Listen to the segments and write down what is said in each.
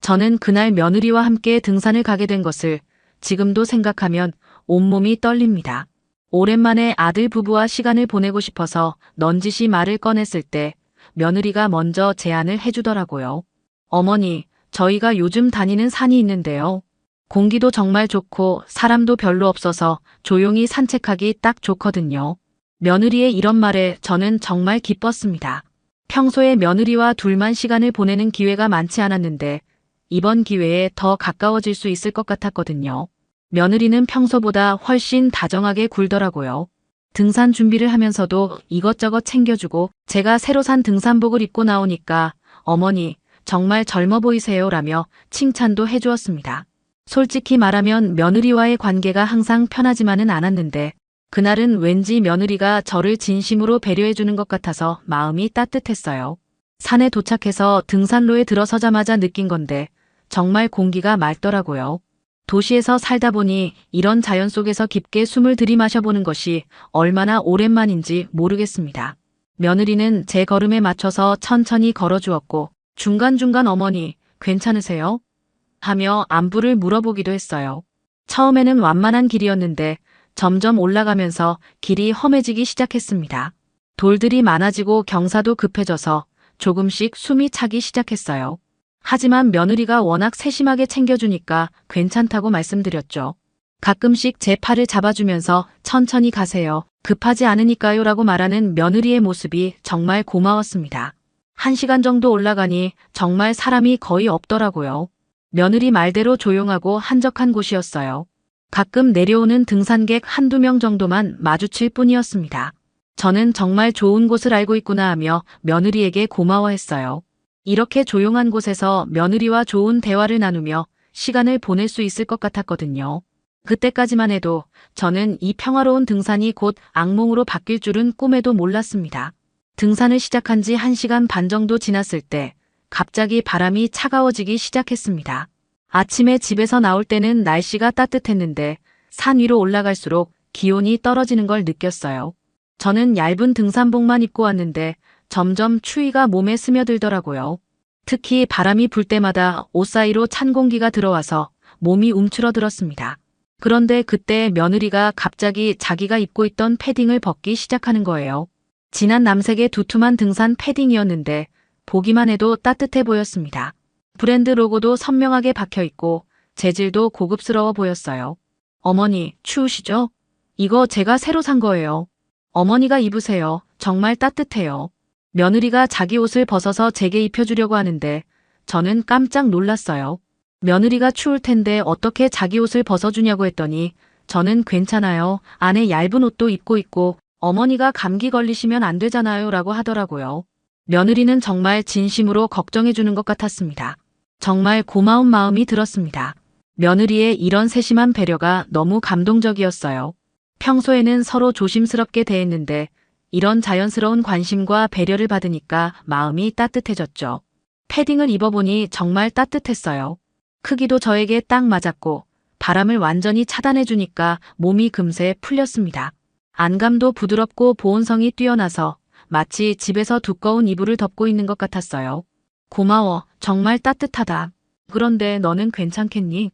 저는 그날 며느리와 함께 등산을 가게 된 것을 지금도 생각하면 온몸이 떨립니다. 오랜만에 아들 부부와 시간을 보내고 싶어서 넌지시 말을 꺼냈을 때 며느리가 먼저 제안을 해주더라고요. 어머니, 저희가 요즘 다니는 산이 있는데요. 공기도 정말 좋고 사람도 별로 없어서 조용히 산책하기 딱 좋거든요. 며느리의 이런 말에 저는 정말 기뻤습니다. 평소에 며느리와 둘만 시간을 보내는 기회가 많지 않았는데 이번 기회에 더 가까워질 수 있을 것 같았거든요. 며느리는 평소보다 훨씬 다정하게 굴더라고요. 등산 준비를 하면서도 이것저것 챙겨주고 제가 새로 산 등산복을 입고 나오니까 어머니 정말 젊어 보이세요 라며 칭찬도 해주었습니다. 솔직히 말하면 며느리와의 관계가 항상 편하지만은 않았는데 그날은 왠지 며느리가 저를 진심으로 배려해주는 것 같아서 마음이 따뜻했어요. 산에 도착해서 등산로에 들어서자마자 느낀 건데 정말 공기가 맑더라고요. 도시에서 살다 보니 이런 자연 속에서 깊게 숨을 들이마셔보는 것이 얼마나 오랜만인지 모르겠습니다. 며느리는 제 걸음에 맞춰서 천천히 걸어주었고 중간중간 어머니 괜찮으세요? 하며 안부를 물어보기도 했어요. 처음에는 완만한 길이었는데 점점 올라가면서 길이 험해지기 시작했습니다. 돌들이 많아지고 경사도 급해져서 조금씩 숨이 차기 시작했어요. 하지만 며느리가 워낙 세심하게 챙겨주니까 괜찮다고 말씀드렸죠. 가끔씩 제 팔을 잡아주면서 천천히 가세요. 급하지 않으니까요 라고 말하는 며느리의 모습이 정말 고마웠습니다. 1시간 정도 올라가니 정말 사람이 거의 없더라고요. 며느리 말대로 조용하고 한적한 곳이었어요. 가끔 내려오는 등산객 한두 명 정도만 마주칠 뿐이었습니다. 저는 정말 좋은 곳을 알고 있구나 하며 며느리에게 고마워했어요. 이렇게 조용한 곳에서 며느리와 좋은 대화를 나누며 시간을 보낼 수 있을 것 같았거든요. 그때까지만 해도 저는 이 평화로운 등산이 곧 악몽으로 바뀔 줄은 꿈에도 몰랐습니다. 등산을 시작한 지 1시간 반 정도 지났을 때 갑자기 바람이 차가워지기 시작했습니다. 아침에 집에서 나올 때는 날씨가 따뜻했는데 산 위로 올라갈수록 기온이 떨어지는 걸 느꼈어요. 저는 얇은 등산복만 입고 왔는데 점점 추위가 몸에 스며들더라고요. 특히 바람이 불 때마다 옷 사이로 찬 공기가 들어와서 몸이 움츠러들었습니다. 그런데 그때 며느리가 갑자기 자기가 입고 있던 패딩을 벗기 시작하는 거예요. 진한 남색의 두툼한 등산 패딩이었는데 보기만 해도 따뜻해 보였습니다. 브랜드 로고도 선명하게 박혀있고 재질도 고급스러워 보였어요. 어머니, 추우시죠? 이거 제가 새로 산 거예요. 어머니가 입으세요. 정말 따뜻해요. 며느리가 자기 옷을 벗어서 제게 입혀주려고 하는데 저는 깜짝 놀랐어요. 며느리가 추울 텐데 어떻게 자기 옷을 벗어주냐고 했더니 저는 괜찮아요. 안에 얇은 옷도 입고 있고 어머니가 감기 걸리시면 안 되잖아요 라고 하더라고요. 며느리는 정말 진심으로 걱정해주는 것 같았습니다. 정말 고마운 마음이 들었습니다. 며느리의 이런 세심한 배려가 너무 감동적이었어요. 평소에는 서로 조심스럽게 대했는데 이런 자연스러운 관심과 배려를 받으니까 마음이 따뜻해졌죠. 패딩을 입어보니 정말 따뜻했어요. 크기도 저에게 딱 맞았고 바람을 완전히 차단해주니까 몸이 금세 풀렸습니다. 안감도 부드럽고 보온성이 뛰어나서 마치 집에서 두꺼운 이불을 덮고 있는 것 같았어요. 고마워. 정말 따뜻하다. 그런데 너는 괜찮겠니?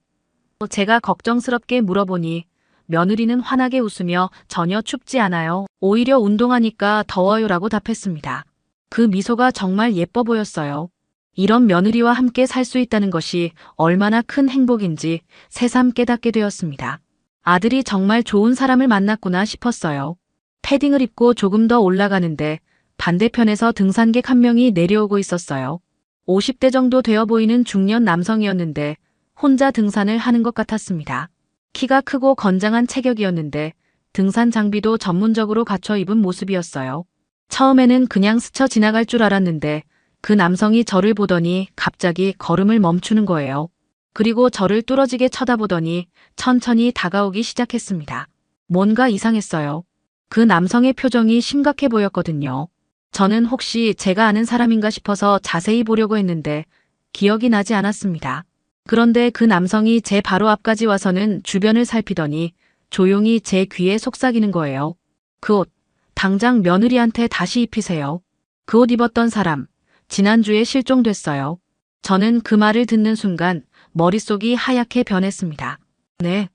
제가 걱정스럽게 물어보니 며느리는 환하게 웃으며 전혀 춥지 않아요. 오히려 운동하니까 더워요 라고 답했습니다. 그 미소가 정말 예뻐 보였어요. 이런 며느리와 함께 살 수 있다는 것이 얼마나 큰 행복인지 새삼 깨닫게 되었습니다. 아들이 정말 좋은 사람을 만났구나 싶었어요. 패딩을 입고 조금 더 올라가는데 반대편에서 등산객 한 명이 내려오고 있었어요. 50대 정도 되어 보이는 중년 남성이었는데 혼자 등산을 하는 것 같았습니다. 키가 크고 건장한 체격이었는데 등산 장비도 전문적으로 갖춰 입은 모습이었어요. 처음에는 그냥 스쳐 지나갈 줄 알았는데 그 남성이 저를 보더니 갑자기 걸음을 멈추는 거예요. 그리고 저를 뚫어지게 쳐다보더니 천천히 다가오기 시작했습니다. 뭔가 이상했어요. 그 남성의 표정이 심각해 보였거든요. 저는 혹시 제가 아는 사람인가 싶어서 자세히 보려고 했는데 기억이 나지 않았습니다. 그런데 그 남성이 제 바로 앞까지 와서는 주변을 살피더니 조용히 제 귀에 속삭이는 거예요. 그 옷, 당장 며느리한테 다시 입히세요. 그 옷 입었던 사람, 지난주에 실종됐어요. 저는 그 말을 듣는 순간 머릿속이 하얗게 변했습니다. 네.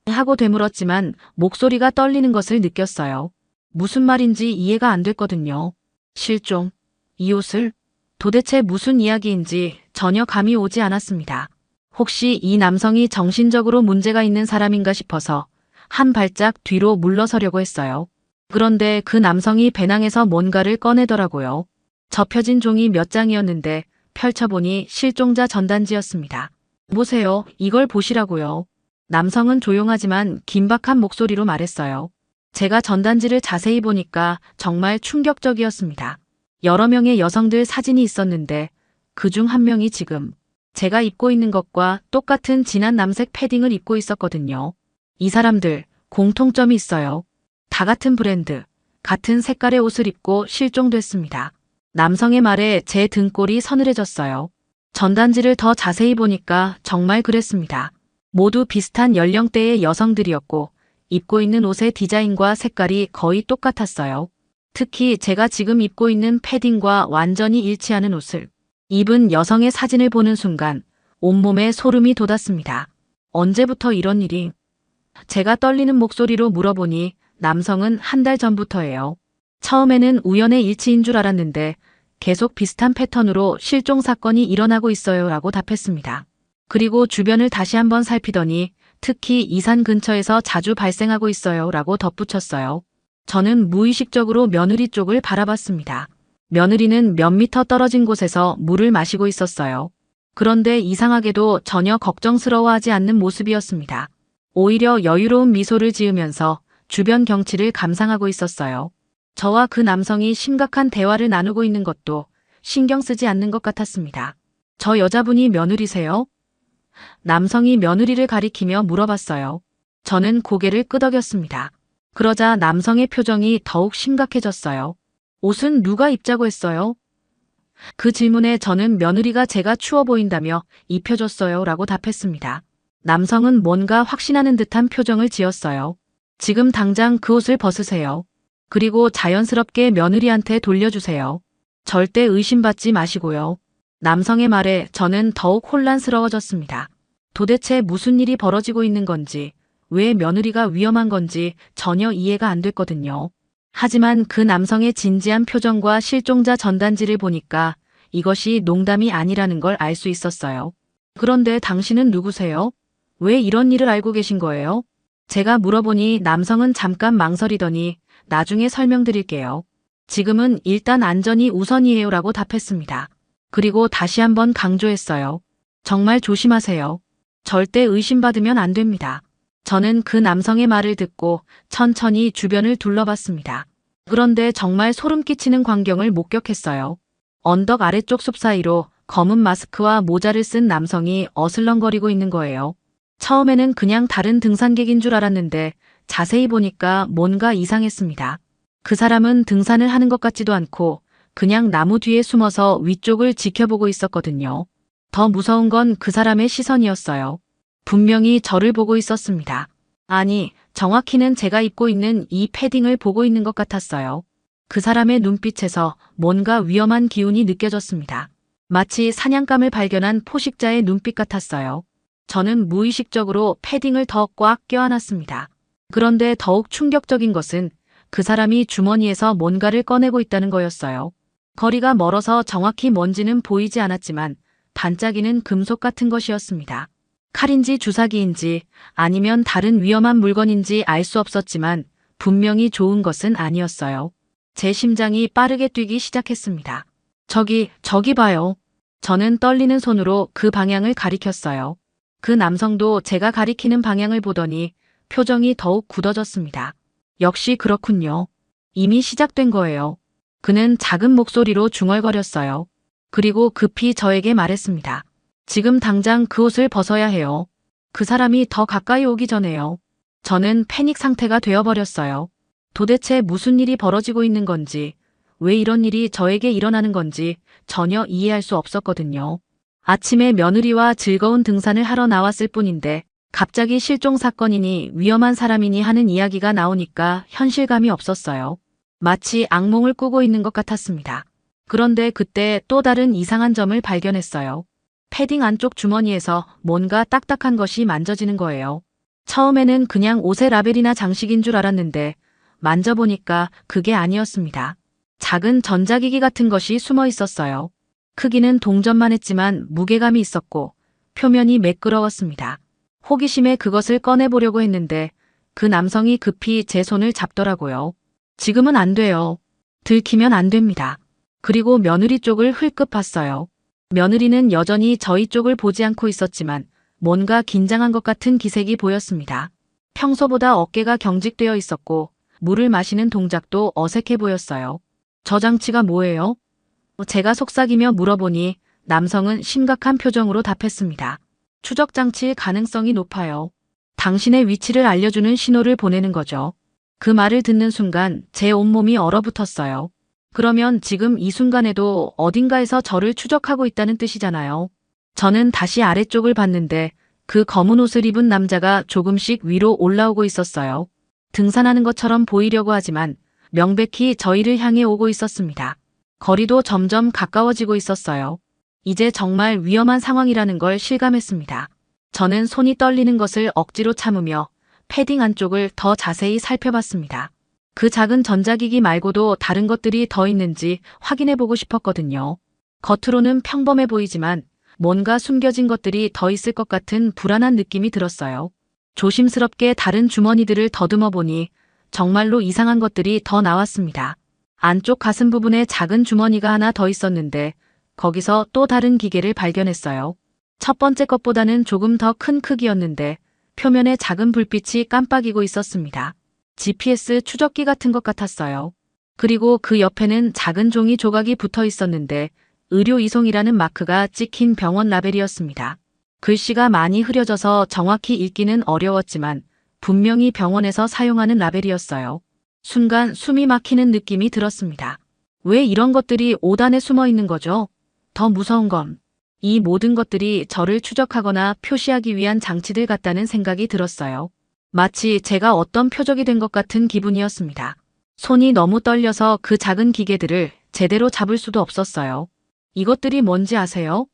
하고 되물었지만 목소리가 떨리는 것을 느꼈어요. 무슨 말인지 이해가 안 됐거든요. 실종, 이 옷을, 도대체 무슨 이야기인지 전혀 감이 오지 않았습니다. 혹시 이 남성이 정신적으로 문제가 있는 사람인가 싶어서 한 발짝 뒤로 물러서려고 했어요. 그런데 그 남성이 배낭에서 뭔가를 꺼내더라고요. 접혀진 종이 몇 장이었는데 펼쳐보니 실종자 전단지였습니다. 보세요. 이걸 보시라고요. 남성은 조용하지만 긴박한 목소리로 말했어요. 제가 전단지를 자세히 보니까 정말 충격적이었습니다. 여러 명의 여성들 사진이 있었는데 그중 한 명이 지금 제가 입고 있는 것과 똑같은 진한 남색 패딩을 입고 있었거든요. 이 사람들 공통점이 있어요. 다 같은 브랜드, 같은 색깔의 옷을 입고 실종됐습니다. 남성의 말에 제 등골이 서늘해졌어요. 전단지를 더 자세히 보니까 정말 그랬습니다. 모두 비슷한 연령대의 여성들이었고 입고 있는 옷의 디자인과 색깔이 거의 똑같았어요. 특히 제가 지금 입고 있는 패딩과 완전히 일치하는 옷을 입은 여성의 사진을 보는 순간 온몸에 소름이 돋았습니다. 언제부터 이런 일이? 제가 떨리는 목소리로 물어보니 남성은 한 달 전부터예요. 처음에는 우연의 일치인 줄 알았는데 계속 비슷한 패턴으로 실종 사건이 일어나고 있어요 라고 답했습니다. 그리고 주변을 다시 한번 살피더니 특히 이 산 근처에서 자주 발생하고 있어요 라고 덧붙였어요. 저는 무의식적으로 며느리 쪽을 바라봤습니다. 며느리는 몇 미터 떨어진 곳에서 물을 마시고 있었어요. 그런데 이상하게도 전혀 걱정스러워하지 않는 모습이었습니다. 오히려 여유로운 미소를 지으면서 주변 경치를 감상하고 있었어요. 저와 그 남성이 심각한 대화를 나누고 있는 것도 신경 쓰지 않는 것 같았습니다. 저 여자분이 며느리세요? 남성이 며느리를 가리키며 물어봤어요. 저는 고개를 끄덕였습니다. 그러자 남성의 표정이 더욱 심각해졌어요. 옷은 누가 입자고 했어요? 그 질문에 저는 며느리가 제가 추워 보인다며 입혀줬어요 라고 답했습니다. 남성은 뭔가 확신하는 듯한 표정을 지었어요. 지금 당장 그 옷을 벗으세요. 그리고 자연스럽게 며느리한테 돌려주세요. 절대 의심받지 마시고요. 남성의 말에 저는 더욱 혼란스러워졌습니다. 도대체 무슨 일이 벌어지고 있는 건지, 왜 며느리가 위험한 건지 전혀 이해가 안 됐거든요. 하지만 그 남성의 진지한 표정과 실종자 전단지를 보니까 이것이 농담이 아니라는 걸 알 수 있었어요. 그런데 당신은 누구세요? 왜 이런 일을 알고 계신 거예요? 제가 물어보니 남성은 잠깐 망설이더니 나중에 설명드릴게요. 지금은 일단 안전이 우선이에요 라고 답했습니다. 그리고 다시 한번 강조했어요. 정말 조심하세요. 절대 의심받으면 안 됩니다. 저는 그 남성의 말을 듣고 천천히 주변을 둘러봤습니다. 그런데 정말 소름 끼치는 광경을 목격했어요. 언덕 아래쪽 숲 사이로 검은 마스크와 모자를 쓴 남성이 어슬렁거리고 있는 거예요. 처음에는 그냥 다른 등산객인 줄 알았는데 자세히 보니까 뭔가 이상했습니다. 그 사람은 등산을 하는 것 같지도 않고 그냥 나무 뒤에 숨어서 위쪽을 지켜보고 있었거든요. 더 무서운 건 그 사람의 시선이었어요. 분명히 저를 보고 있었습니다. 아니, 정확히는 제가 입고 있는 이 패딩을 보고 있는 것 같았어요. 그 사람의 눈빛에서 뭔가 위험한 기운이 느껴졌습니다. 마치 사냥감을 발견한 포식자의 눈빛 같았어요. 저는 무의식적으로 패딩을 더 꽉 껴안았습니다. 그런데 더욱 충격적인 것은 그 사람이 주머니에서 뭔가를 꺼내고 있다는 거였어요. 거리가 멀어서 정확히 뭔지는 보이지 않았지만 반짝이는 금속 같은 것이었습니다. 칼인지 주사기인지 아니면 다른 위험한 물건인지 알 수 없었지만 분명히 좋은 것은 아니었어요. 제 심장이 빠르게 뛰기 시작했습니다. 저기 봐요. 저는 떨리는 손으로 그 방향을 가리켰어요. 그 남성도 제가 가리키는 방향을 보더니 표정이 더욱 굳어졌습니다. 역시 그렇군요. 이미 시작된 거예요. 그는 작은 목소리로 중얼거렸어요. 그리고 급히 저에게 말했습니다. 지금 당장 그 옷을 벗어야 해요. 그 사람이 더 가까이 오기 전에요. 저는 패닉 상태가 되어버렸어요. 도대체 무슨 일이 벌어지고 있는 건지, 왜 이런 일이 저에게 일어나는 건지 전혀 이해할 수 없었거든요. 아침에 며느리와 즐거운 등산을 하러 나왔을 뿐인데 갑자기 실종 사건이니 위험한 사람이니 하는 이야기가 나오니까 현실감이 없었어요. 마치 악몽을 꾸고 있는 것 같았습니다. 그런데 그때 또 다른 이상한 점을 발견했어요. 패딩 안쪽 주머니에서 뭔가 딱딱한 것이 만져지는 거예요. 처음에는 그냥 옷의 라벨이나 장식인 줄 알았는데 만져보니까 그게 아니었습니다. 작은 전자기기 같은 것이 숨어 있었어요. 크기는 동전만 했지만 무게감이 있었고 표면이 매끄러웠습니다. 호기심에 그것을 꺼내보려고 했는데 그 남성이 급히 제 손을 잡더라고요. 지금은 안 돼요. 들키면 안 됩니다. 그리고 며느리 쪽을 흘끗 봤어요. 며느리는 여전히 저희 쪽을 보지 않고 있었지만 뭔가 긴장한 것 같은 기색이 보였습니다. 평소보다 어깨가 경직되어 있었고 물을 마시는 동작도 어색해 보였어요. 저 장치가 뭐예요? 제가 속삭이며 물어보니 남성은 심각한 표정으로 답했습니다. 추적 장치일 가능성이 높아요. 당신의 위치를 알려주는 신호를 보내는 거죠. 그 말을 듣는 순간 제 온몸이 얼어붙었어요. 그러면 지금 이 순간에도 어딘가에서 저를 추적하고 있다는 뜻이잖아요. 저는 다시 아래쪽을 봤는데 그 검은 옷을 입은 남자가 조금씩 위로 올라오고 있었어요. 등산하는 것처럼 보이려고 하지만 명백히 저희를 향해 오고 있었습니다. 거리도 점점 가까워지고 있었어요. 이제 정말 위험한 상황이라는 걸 실감했습니다. 저는 손이 떨리는 것을 억지로 참으며 패딩 안쪽을 더 자세히 살펴봤습니다. 그 작은 전자기기 말고도 다른 것들이 더 있는지 확인해보고 싶었거든요. 겉으로는 평범해 보이지만 뭔가 숨겨진 것들이 더 있을 것 같은 불안한 느낌이 들었어요. 조심스럽게 다른 주머니들을 더듬어 보니 정말로 이상한 것들이 더 나왔습니다. 안쪽 가슴 부분에 작은 주머니가 하나 더 있었는데 거기서 또 다른 기계를 발견했어요. 첫 번째 것보다는 조금 더 큰 크기였는데 표면에 작은 불빛이 깜빡이고 있었습니다. GPS 추적기 같은 것 같았어요. 그리고 그 옆에는 작은 종이 조각이 붙어 있었는데 의료 이송이라는 마크가 찍힌 병원 라벨이었습니다. 글씨가 많이 흐려져서 정확히 읽기는 어려웠지만 분명히 병원에서 사용하는 라벨이었어요. 순간 숨이 막히는 느낌이 들었습니다. 왜 이런 것들이 5단에 숨어 있는 거죠? 더 무서운 건 이 모든 것들이 저를 추적하거나 표시하기 위한 장치들 같다는 생각이 들었어요. 마치 제가 어떤 표적이 된 것 같은 기분이었습니다. 손이 너무 떨려서 그 작은 기계들을 제대로 잡을 수도 없었어요. 이것들이 뭔지 아세요?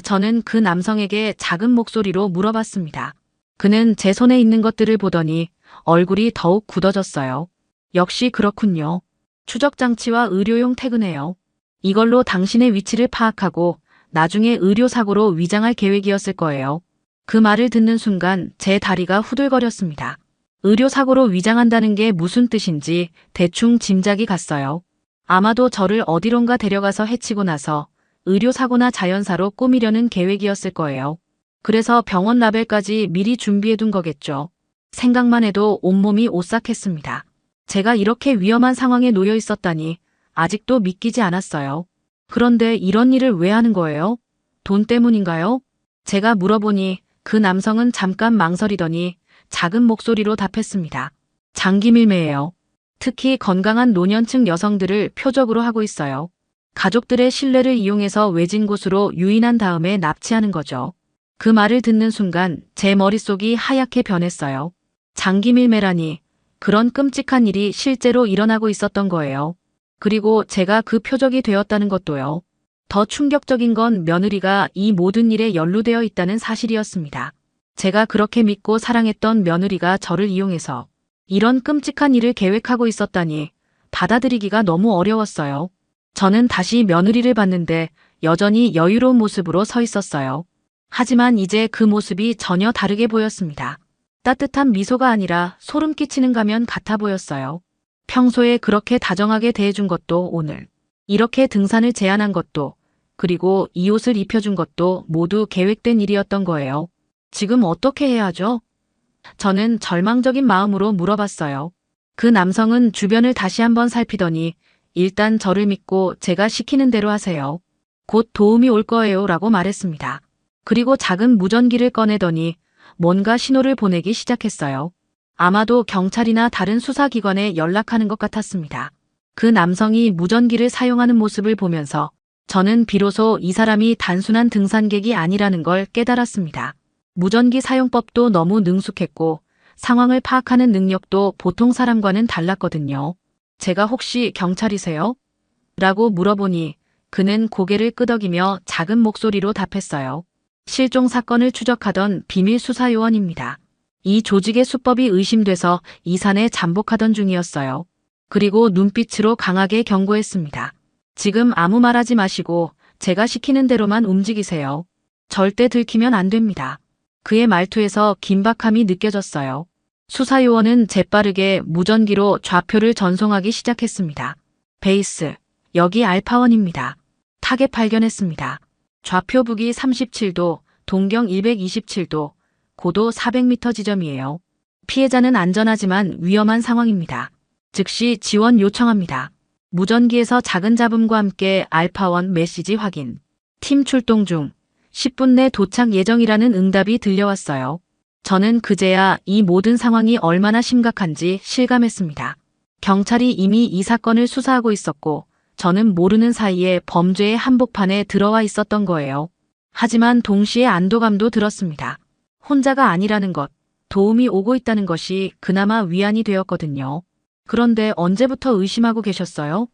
저는 그 남성에게 작은 목소리로 물어봤습니다. 그는 제 손에 있는 것들을 보더니 얼굴이 더욱 굳어졌어요. 역시 그렇군요. 추적장치와 의료용 태그네요. 이걸로 당신의 위치를 파악하고 나중에 의료사고로 위장할 계획이었을 거예요. 그 말을 듣는 순간 제 다리가 후들거렸습니다. 의료사고로 위장한다는 게 무슨 뜻인지 대충 짐작이 갔어요. 아마도 저를 어디론가 데려가서 해치고 나서 의료사고나 자연사로 꾸미려는 계획이었을 거예요. 그래서 병원 라벨까지 미리 준비해둔 거겠죠. 생각만 해도 온몸이 오싹했습니다. 제가 이렇게 위험한 상황에 놓여 있었다니 아직도 믿기지 않았어요. 그런데 이런 일을 왜 하는 거예요? 돈 때문인가요? 제가 물어보니 그 남성은 잠깐 망설이더니 작은 목소리로 답했습니다. 장기 밀매예요. 특히 건강한 노년층 여성들을 표적으로 하고 있어요. 가족들의 신뢰를 이용해서 외진 곳으로 유인한 다음에 납치하는 거죠. 그 말을 듣는 순간 제 머릿속이 하얗게 변했어요. 장기 밀매라니 그런 끔찍한 일이 실제로 일어나고 있었던 거예요. 그리고 제가 그 표적이 되었다는 것도요. 더 충격적인 건 며느리가 이 모든 일에 연루되어 있다는 사실이었습니다. 제가 그렇게 믿고 사랑했던 며느리가 저를 이용해서 이런 끔찍한 일을 계획하고 있었다니 받아들이기가 너무 어려웠어요. 저는 다시 며느리를 봤는데 여전히 여유로운 모습으로 서 있었어요. 하지만 이제 그 모습이 전혀 다르게 보였습니다. 따뜻한 미소가 아니라 소름 끼치는 가면 같아 보였어요. 평소에 그렇게 다정하게 대해준 것도 오늘 이렇게 등산을 제안한 것도 그리고 이 옷을 입혀준 것도 모두 계획된 일이었던 거예요. 지금 어떻게 해야 하죠? 저는 절망적인 마음으로 물어봤어요. 그 남성은 주변을 다시 한번 살피더니 일단 저를 믿고 제가 시키는 대로 하세요. 곧 도움이 올 거예요 라고 말했습니다. 그리고 작은 무전기를 꺼내더니 뭔가 신호를 보내기 시작했어요. 아마도 경찰이나 다른 수사기관에 연락하는 것 같았습니다. 그 남성이 무전기를 사용하는 모습을 보면서 저는 비로소 이 사람이 단순한 등산객이 아니라는 걸 깨달았습니다. 무전기 사용법도 너무 능숙했고 상황을 파악하는 능력도 보통 사람과는 달랐거든요. 제가 혹시 경찰이세요? 라고 물어보니 그는 고개를 끄덕이며 작은 목소리로 답했어요. 실종 사건을 추적하던 비밀 수사요원입니다. 이 조직의 수법이 의심돼서 이 산에 잠복하던 중이었어요. 그리고 눈빛으로 강하게 경고했습니다. 지금 아무 말하지 마시고 제가 시키는 대로만 움직이세요. 절대 들키면 안 됩니다. 그의 말투에서 긴박함이 느껴졌어요. 수사요원은 재빠르게 무전기로 좌표를 전송하기 시작했습니다. 베이스, 여기 알파원입니다. 타겟 발견했습니다. 좌표 북위 37도, 동경 227도, 고도 400m 지점이에요. 피해자는 안전하지만 위험한 상황입니다. 즉시 지원 요청합니다. 무전기에서 작은 잡음과 함께 알파원 메시지 확인. 팀 출동 중 10분 내 도착 예정이라는 응답이 들려왔어요. 저는 그제야 이 모든 상황이 얼마나 심각한지 실감했습니다. 경찰이 이미 이 사건을 수사하고 있었고 저는 모르는 사이에 범죄의 한복판에 들어와 있었던 거예요. 하지만 동시에 안도감도 들었습니다. 혼자가 아니라는 것, 도움이 오고 있다는 것이 그나마 위안이 되었거든요. 그런데 언제부터 의심하고 계셨어요?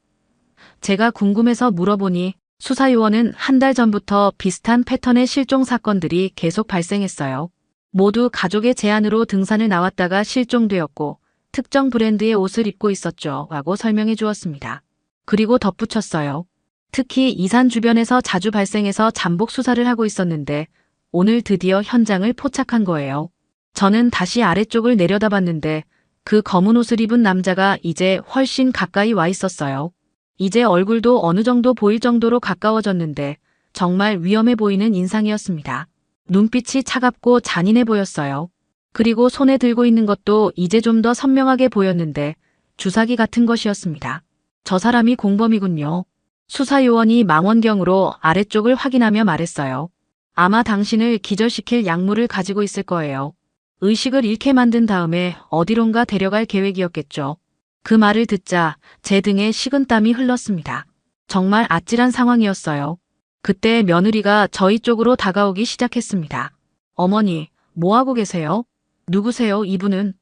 제가 궁금해서 물어보니 수사요원은 한 달 전부터 비슷한 패턴의 실종 사건들이 계속 발생했어요. 모두 가족의 제안으로 등산을 나왔다가 실종되었고 특정 브랜드의 옷을 입고 있었죠. 라고 설명해 주었습니다. 그리고 덧붙였어요. 특히 이 산 주변에서 자주 발생해서 잠복 수사를 하고 있었는데 오늘 드디어 현장을 포착한 거예요. 저는 다시 아래쪽을 내려다봤는데 그 검은 옷을 입은 남자가 이제 훨씬 가까이 와 있었어요. 이제 얼굴도 어느 정도 보일 정도로 가까워졌는데 정말 위험해 보이는 인상이었습니다. 눈빛이 차갑고 잔인해 보였어요. 그리고 손에 들고 있는 것도 이제 좀 더 선명하게 보였는데 주사기 같은 것이었습니다. 저 사람이 공범이군요. 수사요원이 망원경으로 아래쪽을 확인하며 말했어요. 아마 당신을 기절시킬 약물을 가지고 있을 거예요. 의식을 잃게 만든 다음에 어디론가 데려갈 계획이었겠죠. 그 말을 듣자 제 등에 식은땀이 흘렀습니다. 정말 아찔한 상황이었어요. 그때 며느리가 저희 쪽으로 다가오기 시작했습니다. 어머니, 뭐하고 계세요? 누구세요, 이분은?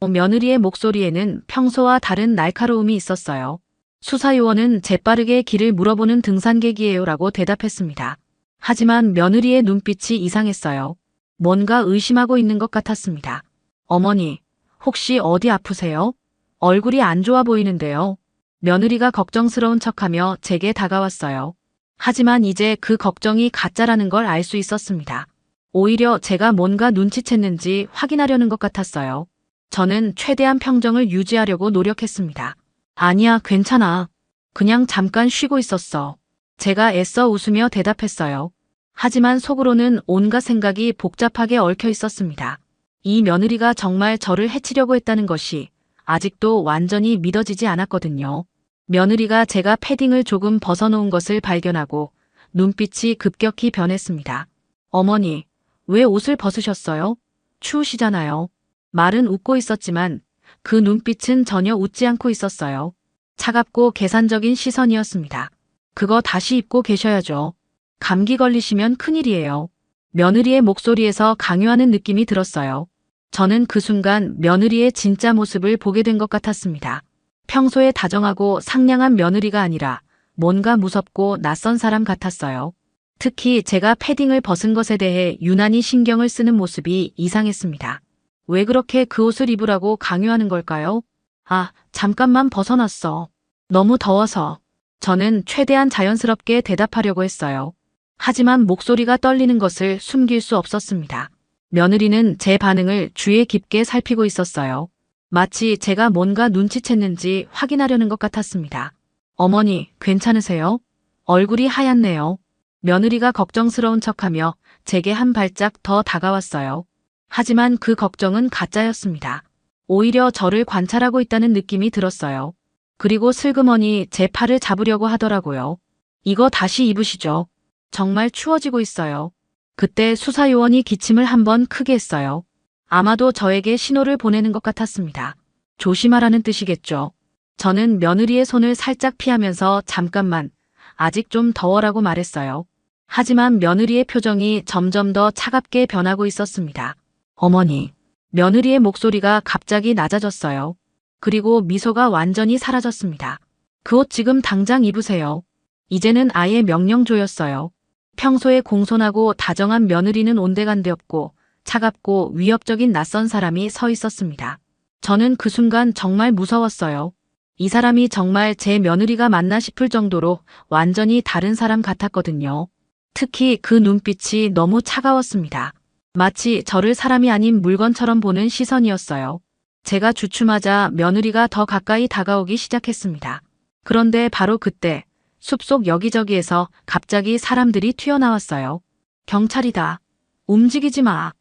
며느리의 목소리에는 평소와 다른 날카로움이 있었어요. 수사요원은 재빠르게 길을 물어보는 등산객이에요 라고 대답했습니다. 하지만 며느리의 눈빛이 이상했어요. 뭔가 의심하고 있는 것 같았습니다. 어머니, 혹시 어디 아프세요? 얼굴이 안 좋아 보이는데요. 며느리가 걱정스러운 척하며 제게 다가왔어요. 하지만 이제 그 걱정이 가짜라는 걸 알 수 있었습니다. 오히려 제가 뭔가 눈치챘는지 확인하려는 것 같았어요. 저는 최대한 평정을 유지하려고 노력했습니다. 아니야, 괜찮아. 그냥 잠깐 쉬고 있었어. 제가 애써 웃으며 대답했어요. 하지만 속으로는 온갖 생각이 복잡하게 얽혀 있었습니다. 이 며느리가 정말 저를 해치려고 했다는 것이 아직도 완전히 믿어지지 않았거든요. 며느리가 제가 패딩을 조금 벗어놓은 것을 발견하고 눈빛이 급격히 변했습니다. 어머니, 왜 옷을 벗으셨어요? 추우시잖아요. 말은 웃고 있었지만 그 눈빛은 전혀 웃지 않고 있었어요. 차갑고 계산적인 시선이었습니다. 그거 다시 입고 계셔야죠. 감기 걸리시면 큰일이에요. 며느리의 목소리에서 강요하는 느낌이 들었어요. 저는 그 순간 며느리의 진짜 모습을 보게 된 것 같았습니다. 평소에 다정하고 상냥한 며느리가 아니라 뭔가 무섭고 낯선 사람 같았어요. 특히 제가 패딩을 벗은 것에 대해 유난히 신경을 쓰는 모습이 이상했습니다. 왜 그렇게 그 옷을 입으라고 강요하는 걸까요? 아, 잠깐만 벗어났어. 너무 더워서. 저는 최대한 자연스럽게 대답하려고 했어요. 하지만 목소리가 떨리는 것을 숨길 수 없었습니다. 며느리는 제 반응을 주의 깊게 살피고 있었어요. 마치 제가 뭔가 눈치챘는지 확인하려는 것 같았습니다. 어머니, 괜찮으세요? 얼굴이 하얗네요. 며느리가 걱정스러운 척하며 제게 한 발짝 더 다가왔어요. 하지만 그 걱정은 가짜였습니다. 오히려 저를 관찰하고 있다는 느낌이 들었어요. 그리고 슬그머니 제 팔을 잡으려고 하더라고요. 이거 다시 입으시죠. 정말 추워지고 있어요. 그때 수사요원이 기침을 한번 크게 했어요. 아마도 저에게 신호를 보내는 것 같았습니다. 조심하라는 뜻이겠죠. 저는 며느리의 손을 살짝 피하면서 잠깐만, 아직 좀 더워라고 말했어요. 하지만 며느리의 표정이 점점 더 차갑게 변하고 있었습니다. 어머니, 며느리의 목소리가 갑자기 낮아졌어요. 그리고 미소가 완전히 사라졌습니다. 그 옷 지금 당장 입으세요. 이제는 아예 명령조였어요. 평소에 공손하고 다정한 며느리는 온데간데 없고 차갑고 위협적인 낯선 사람이 서 있었습니다. 저는 그 순간 정말 무서웠어요. 이 사람이 정말 제 며느리가 맞나 싶을 정도로 완전히 다른 사람 같았거든요. 특히 그 눈빛이 너무 차가웠습니다. 마치 저를 사람이 아닌 물건처럼 보는 시선이었어요. 제가 주춤하자 며느리가 더 가까이 다가오기 시작했습니다. 그런데 바로 그때 숲속 여기저기에서 갑자기 사람들이 튀어나왔어요. 경찰이다. 움직이지 마.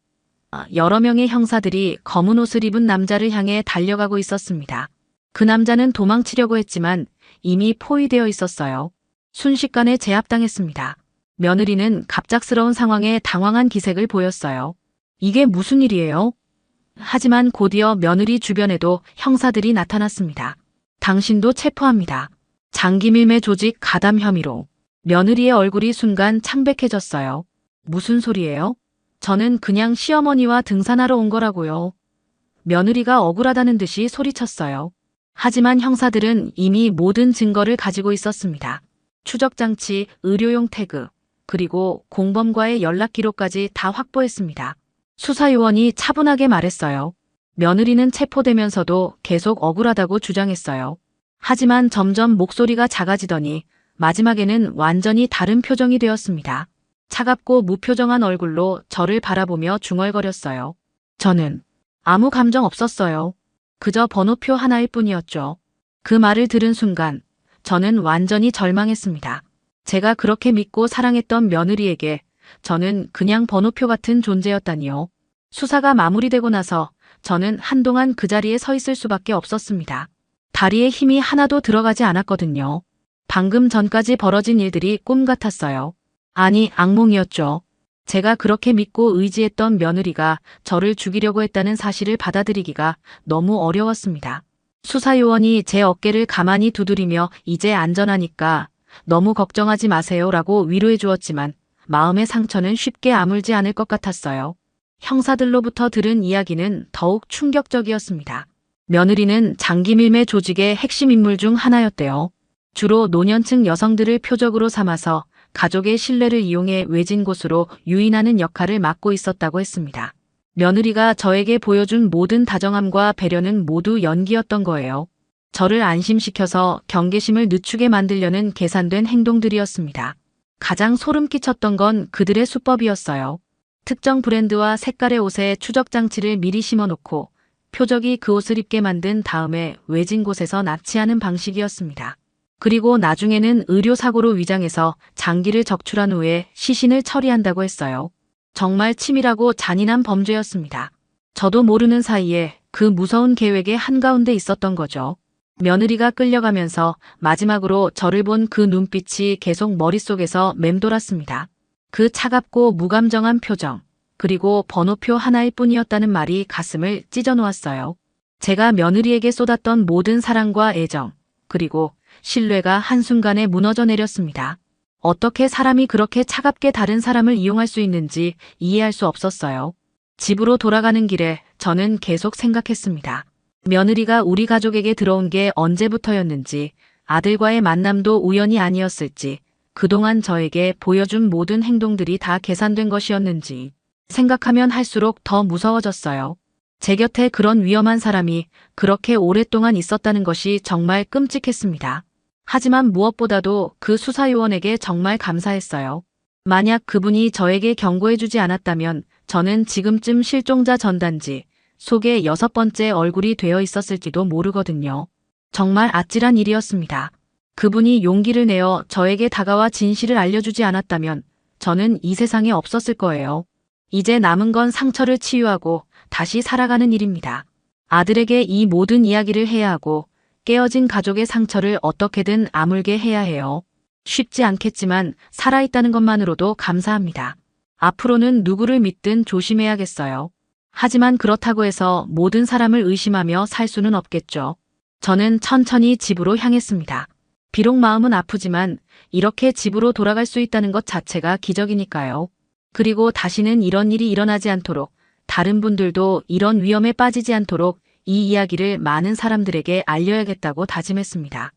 여러 명의 형사들이 검은 옷을 입은 남자를 향해 달려가고 있었습니다. 그 남자는 도망치려고 했지만 이미 포위되어 있었어요. 순식간에 제압당했습니다. 며느리는 갑작스러운 상황에 당황한 기색을 보였어요. 이게 무슨 일이에요? 하지만 곧이어 며느리 주변에도 형사들이 나타났습니다. 당신도 체포합니다. 장기밀매 조직 가담 혐의로. 며느리의 얼굴이 순간 창백해졌어요. 무슨 소리예요? 저는 그냥 시어머니와 등산하러 온 거라고요. 며느리가 억울하다는 듯이 소리쳤어요. 하지만 형사들은 이미 모든 증거를 가지고 있었습니다. 추적장치, 의료용 태그, 그리고 공범과의 연락 기록까지 다 확보했습니다. 수사요원이 차분하게 말했어요. 며느리는 체포되면서도 계속 억울하다고 주장했어요. 하지만 점점 목소리가 작아지더니 마지막에는 완전히 다른 표정이 되었습니다. 차갑고 무표정한 얼굴로 저를 바라보며 중얼거렸어요. 저는 아무 감정 없었어요. 그저 번호표 하나일 뿐이었죠. 그 말을 들은 순간 저는 완전히 절망했습니다. 제가 그렇게 믿고 사랑했던 며느리에게 저는 그냥 번호표 같은 존재였다니요. 수사가 마무리되고 나서 저는 한동안 그 자리에 서 있을 수밖에 없었습니다. 다리에 힘이 하나도 들어가지 않았거든요. 방금 전까지 벌어진 일들이 꿈 같았어요. 아니, 악몽이었죠. 제가 그렇게 믿고 의지했던 며느리가 저를 죽이려고 했다는 사실을 받아들이기가 너무 어려웠습니다. 수사요원이 제 어깨를 가만히 두드리며 이제 안전하니까 너무 걱정하지 마세요 라고 위로해 주었지만 마음의 상처는 쉽게 아물지 않을 것 같았어요. 형사들로부터 들은 이야기는 더욱 충격적이었습니다. 며느리는 장기밀매 조직의 핵심 인물 중 하나였대요. 주로 노년층 여성들을 표적으로 삼아서 가족의 신뢰를 이용해 외진 곳으로 유인하는 역할을 맡고 있었다고 했습니다. 며느리가 저에게 보여준 모든 다정함과 배려는 모두 연기였던 거예요. 저를 안심시켜서 경계심을 늦추게 만들려는 계산된 행동들이었습니다. 가장 소름 끼쳤던 건 그들의 수법이었어요. 특정 브랜드와 색깔의 옷에 추적장치를 미리 심어놓고 표적이 그 옷을 입게 만든 다음에 외진 곳에서 납치하는 방식이었습니다. 그리고 나중에는 의료사고로 위장해서 장기를 적출한 후에 시신을 처리한다고 했어요. 정말 치밀하고 잔인한 범죄였습니다. 저도 모르는 사이에 그 무서운 계획의 한가운데 있었던 거죠. 며느리가 끌려가면서 마지막으로 저를 본 그 눈빛이 계속 머릿속에서 맴돌았습니다. 그 차갑고 무감정한 표정, 그리고 번호표 하나일 뿐이었다는 말이 가슴을 찢어놓았어요. 제가 며느리에게 쏟았던 모든 사랑과 애정, 그리고 신뢰가 한순간에 무너져 내렸습니다. 어떻게 사람이 그렇게 차갑게 다른 사람을 이용할 수 있는지 이해할 수 없었어요. 집으로 돌아가는 길에 저는 계속 생각했습니다. 며느리가 우리 가족에게 들어온 게 언제부터였는지, 아들과의 만남도 우연이 아니었을지, 그동안 저에게 보여준 모든 행동들이 다 계산된 것이었는지 생각하면 할수록 더 무서워졌어요. 제 곁에 그런 위험한 사람이 그렇게 오랫동안 있었다는 것이 정말 끔찍했습니다. 하지만 무엇보다도 그 수사요원에게 정말 감사했어요. 만약 그분이 저에게 경고해주지 않았다면 저는 지금쯤 실종자 전단지 속에 6번째 얼굴이 되어 있었을지도 모르거든요. 정말 아찔한 일이었습니다. 그분이 용기를 내어 저에게 다가와 진실을 알려주지 않았다면 저는 이 세상에 없었을 거예요. 이제 남은 건 상처를 치유하고 다시 살아가는 일입니다. 아들에게 이 모든 이야기를 해야 하고 깨어진 가족의 상처를 어떻게든 아물게 해야 해요. 쉽지 않겠지만 살아있다는 것만으로도 감사합니다. 앞으로는 누구를 믿든 조심해야겠어요. 하지만 그렇다고 해서 모든 사람을 의심하며 살 수는 없겠죠. 저는 천천히 집으로 향했습니다. 비록 마음은 아프지만 이렇게 집으로 돌아갈 수 있다는 것 자체가 기적이니까요. 그리고 다시는 이런 일이 일어나지 않도록, 다른 분들도 이런 위험에 빠지지 않도록 이 이야기를 많은 사람들에게 알려야겠다고 다짐했습니다.